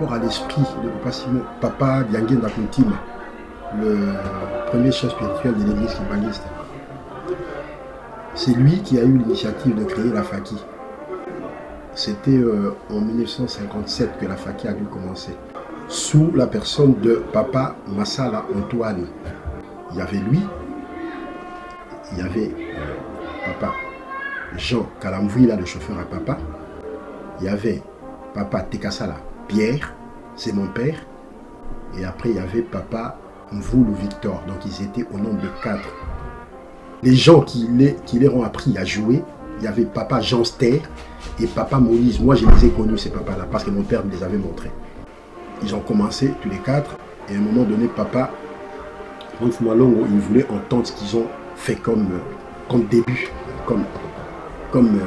rapport à l'esprit de Papa Simon, Papa Diangué Ndakuntima, le premier chef spirituel de l'église kimbanguiste. C'est lui qui a eu l'initiative de créer la Faki. C'était en 1957 que la Faki a dû commencer, sous la personne de Papa Massala Antoine. Il y avait lui, il y avait Papa Jean Kalamvouila, le chauffeur à Papa. Il y avait Papa Tekasala Pierre, c'est mon père. Et après, il y avait Papa Mvoulou Victor. Donc, ils étaient au nombre de 4. Les gens qui leur ont appris à jouer, il y avait Papa Jean Ster et Papa Moïse. Moi, je les ai connus, ces papas-là, parce que mon père me les avait montrés. Ils ont commencé tous les 4. Et à un moment donné, Papa Mfumalongo, il voulait entendre ce qu'ils ont fait comme début. Comme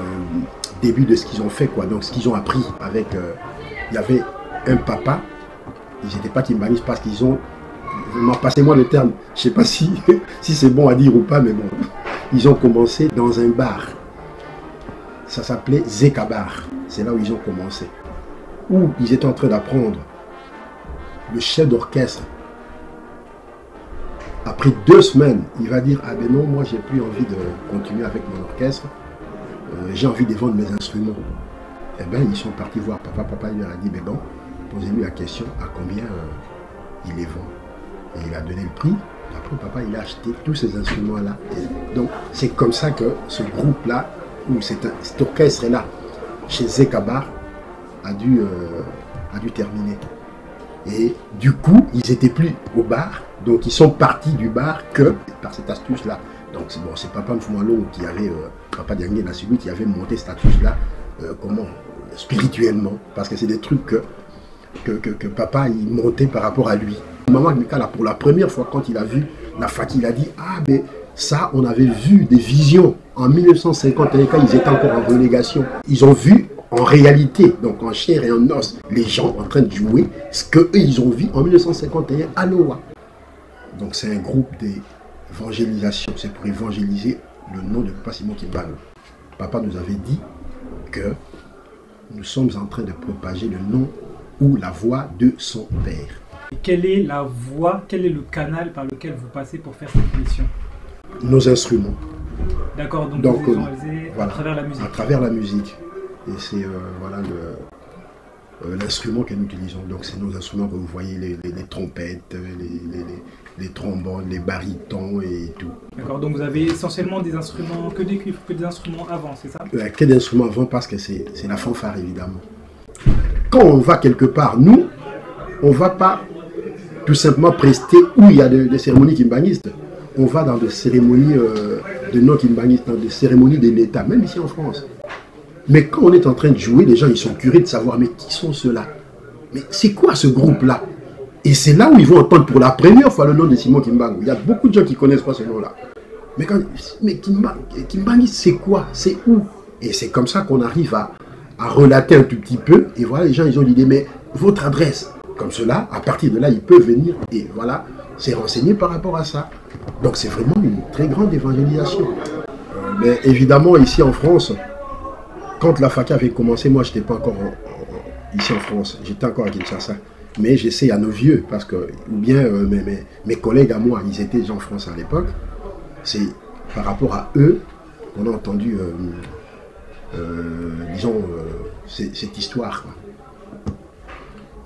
début de ce qu'ils ont fait, quoi. Donc, ce qu'ils ont appris avec... il y avait un papa. Ils n'étaient pas kimbanguistes parce qu'ils ont... Passez-moi le terme. Je ne sais pas si c'est bon à dire ou pas, mais bon. Ils ont commencé dans un bar. Ça s'appelait Zeka Bar. C'est là où ils ont commencé. Où ils étaient en train d'apprendre le chef d'orchestre. Après 2 semaines, il va dire, ah ben non, moi j'ai plus envie de continuer avec mon orchestre. J'ai envie de vendre mes instruments. Eh bien, ils sont partis voir papa. Papa il leur a dit, mais bon, posez-lui la question, à combien il les vend. Et il a donné le prix. Après, papa, il a acheté tous ces instruments-là. Donc, c'est comme ça que ce groupe-là, ou cet orchestre-là, chez Zekabar, a dû terminer. Et du coup, ils n'étaient plus au bar. Donc, ils sont partis du bar que par cette astuce-là. Donc, c'est bon, c'est Papa Mfumalongo qui avait, Papa Diangué, c'est lui qui avait monté cette astuce-là, spirituellement. Parce que c'est des trucs que papa, il montait par rapport à lui. Maman Mikala, pour la première fois, quand il a vu la Faki, il a dit, ah, mais ça, on avait vu des visions en 1951, quand ils étaient encore en relégation. Ils ont vu en réalité, donc en chair et en os, les gens en train de jouer ce qu'eux, ils ont vu en 1951 à Loa. Donc c'est un groupe d'évangélisation, c'est pour évangéliser le nom de Papa Simon Kimbangu. Papa nous avait dit que nous sommes en train de propager le nom ou la voix de son père. Quelle est la voie, quel est le canal par lequel vous passez pour faire cette mission? Nos instruments. D'accord, donc vous les voilà, à travers la musique. À travers la musique. Et c'est voilà l'instrument que nous utilisons. Donc c'est nos instruments que vous voyez, les trompettes, les trombones, les barytons et tout. D'accord, donc vous avez essentiellement des instruments, que des cuivres, que des instruments avant, c'est ça? Que des instruments avant parce que c'est la fanfare évidemment. Quand on va quelque part, nous, on ne va pas tout simplement prester où il y a des cérémonies kimbanguistes. On va dans des cérémonies de non-kimbanguistes, dans des cérémonies de l'État, même ici en France. Mais quand on est en train de jouer, les gens ils sont curieux de savoir, mais qui sont ceux-là? Mais c'est quoi ce groupe-là? Et c'est là où ils vont entendre pour la première fois le nom de Simon Kimbangu. Il y a beaucoup de gens qui ne connaissent pas ce nom-là. Mais Kimbangu, c'est quoi? C'est où? Et c'est comme ça qu'on arrive à relater un tout petit peu. Et voilà, les gens ils ont l'idée, mais votre adresse? Comme cela, à partir de là, ils peuvent venir et voilà, c'est renseigné par rapport à ça. Donc c'est vraiment une très grande évangélisation. Mais évidemment, ici en France, quand la Faki avait commencé, moi, je n'étais pas encore ici en France. J'étais encore à Kinshasa. Mais j'essaie à nos vieux, parce que, ou bien mes collègues à moi, ils étaient déjà en France à l'époque. C'est par rapport à eux qu'on a entendu, disons, cette histoire, quoi.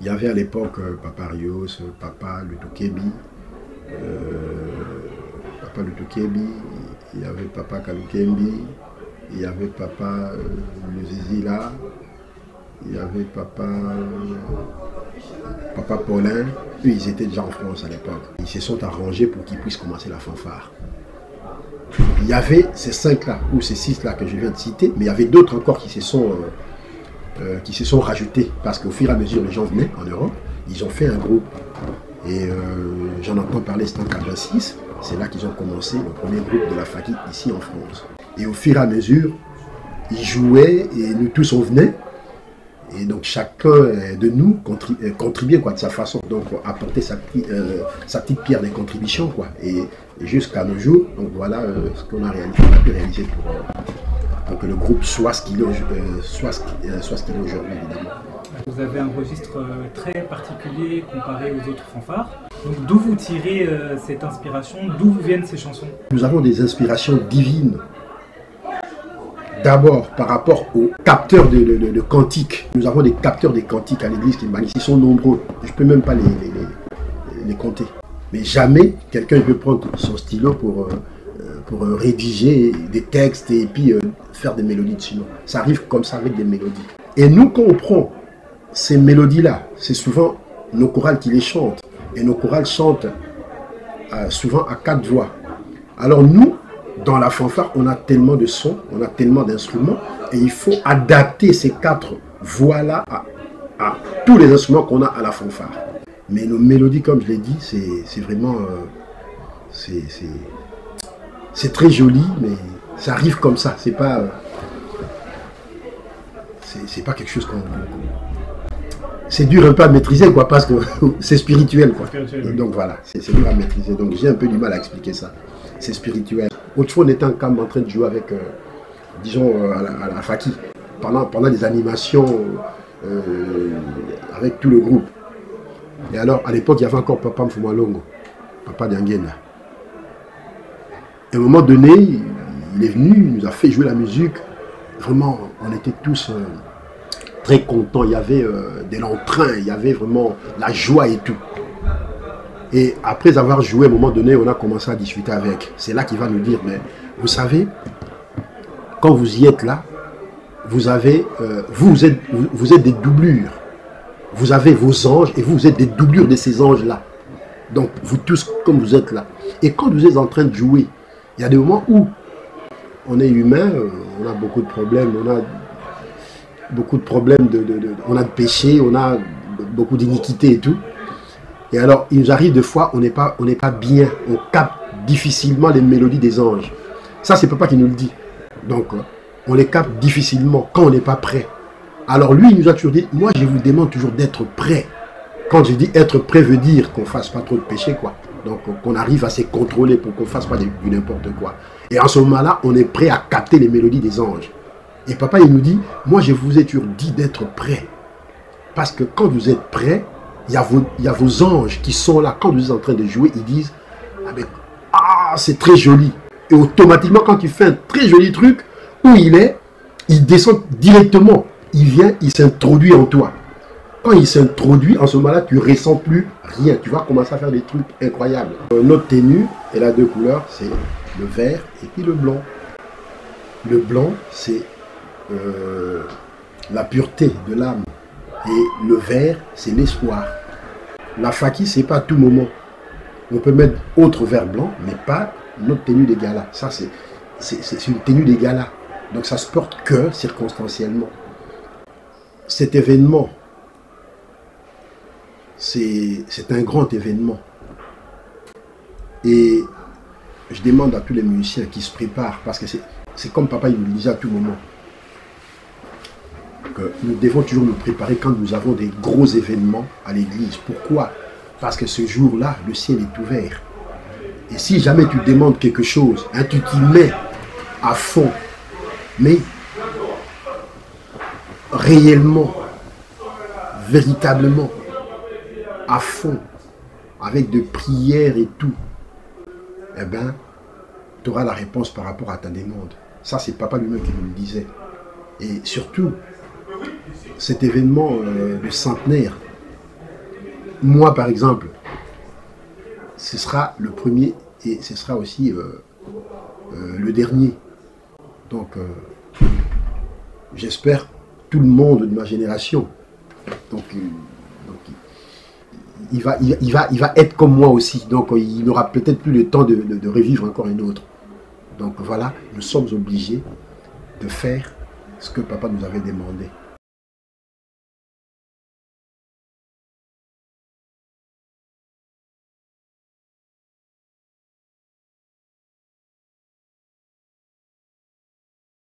Il y avait à l'époque Papa Rios, Papa Lutukebi, il y avait Papa Kalukembi, il y avait Papa Luzizila, il y avait Papa Paulin. Eux, ils étaient déjà en France à l'époque. Ils se sont arrangés pour qu'ils puissent commencer la fanfare. Il y avait ces 5-là, ou ces 6-là que je viens de citer, mais il y avait d'autres encore qui se sont rajoutés, parce qu'au fur et à mesure les gens venaient en Europe, ils ont fait un groupe. Et j'en entends parler, c'était en 86, c'est là qu'ils ont commencé le premier groupe de la Faki ici en France. Et au fur et à mesure, ils jouaient et nous tous on venait. Et donc chacun de nous contribuait quoi, de sa façon, donc apporter sa petite pierre de contribution, quoi. Et jusqu'à nos jours, donc voilà ce qu'on a pu réaliser pour que le groupe soit ce qu'il est aujourd'hui, évidemment. Vous vous avez un registre très particulier comparé aux autres fanfares. Donc d'où vous tirez cette inspiration, d'où vous viennent ces chansons? Nous avons des inspirations divines. D'abord, par rapport aux capteurs de cantiques. Nous avons des capteurs de cantiques à l'église qui magnifiques. Ils sont nombreux. Je ne peux même pas les compter. Mais jamais quelqu'un peut prendre son stylo pour rédiger des textes et puis faire des mélodies dessus. Ça arrive comme ça avec des mélodies. Et nous, quand on prend ces mélodies-là, c'est souvent nos chorales qui les chantent. Et nos chorales chantent souvent à 4 voix. Alors nous, dans la fanfare, on a tellement de sons, on a tellement d'instruments, et il faut adapter ces 4 voix-là à tous les instruments qu'on a à la fanfare. Mais nos mélodies, comme je l'ai dit, c'est vraiment... c'est très joli, mais ça arrive comme ça. C'est pas quelque chose qu'on... C'est dur un peu à maîtriser, quoi, parce que c'est spirituel, quoi. Donc voilà, c'est dur à maîtriser. Donc j'ai un peu du mal à expliquer ça. C'est spirituel. Autrefois, on était en train de jouer avec, disons, à la Faki, pendant les animations avec tout le groupe. Et alors, à l'époque, il y avait encore Papa Mfumalongo, Papa d'Angena. À un moment donné, il est venu, il nous a fait jouer la musique. Vraiment, on était tous très contents. Il y avait de l'entrain, il y avait vraiment la joie et tout. Et après avoir joué, à un moment donné, on a commencé à discuter avec. C'est là qu'il va nous dire, mais vous savez, quand vous y êtes là, vous êtes des doublures. Vous avez vos anges et vous êtes des doublures de ces anges-là. Donc, vous tous, comme vous êtes là. Et quand vous êtes en train de jouer, il y a des moments où on est humain, on a beaucoup de problèmes, on a de péchés, on a beaucoup d'iniquités et tout. Et alors, il nous arrive des fois, on n'est pas bien, on capte difficilement les mélodies des anges. Ça, c'est Papa qui nous le dit. Donc, on les capte difficilement quand on n'est pas prêt. Alors lui, il nous a toujours dit, moi je vous demande toujours d'être prêt. Quand je dis être prêt, veut dire qu'on ne fasse pas trop de péché, quoi. Donc qu'on arrive à se contrôler pour qu'on ne fasse pas du n'importe quoi. Et en ce moment-là, on est prêt à capter les mélodies des anges. Et Papa, il nous dit, moi je vous ai toujours dit d'être prêt. Parce que quand vous êtes prêt, il y a vos anges qui sont là. Quand vous êtes en train de jouer, ils disent, ah, c'est très joli. Et automatiquement, quand tu fais un très joli truc, où il descend directement. Il vient, il s'introduit en toi. Quand il s'introduit, en ce moment-là, tu ne ressens plus rien. Tu vas commencer à faire des trucs incroyables. Notre tenue, elle a 2 couleurs, c'est le vert et puis le blanc. Le blanc, c'est la pureté de l'âme. Et le vert, c'est l'espoir. La Faki, c'est pas à tout moment. On peut mettre autre vert blanc, mais pas notre tenue des galas. Ça, c'est une tenue des galas. Donc ça se porte que circonstanciellement. Cet événement, c'est un grand événement. Et je demande à tous les musiciens qui se préparent, parce que c'est comme Papa il nous le disait à tout moment, que nous devons toujours nous préparer quand nous avons des gros événements à l'église. Pourquoi? Parce que ce jour-là, le ciel est ouvert. Et si jamais tu demandes quelque chose, hein, tu t'y mets à fond, mais réellement, véritablement, à fond, avec de prières et tout, eh bien, tu auras la réponse par rapport à ta demande. Ça, c'est Papa lui-même qui nous le disait. Et surtout, cet événement de centenaire, moi, par exemple, ce sera le premier et ce sera aussi le dernier. Donc, j'espère tout le monde de ma génération. Donc il va être comme moi aussi. Donc, il n'aura peut-être plus le temps de revivre encore une autre. Donc, voilà, nous sommes obligés de faire ce que Papa nous avait demandé.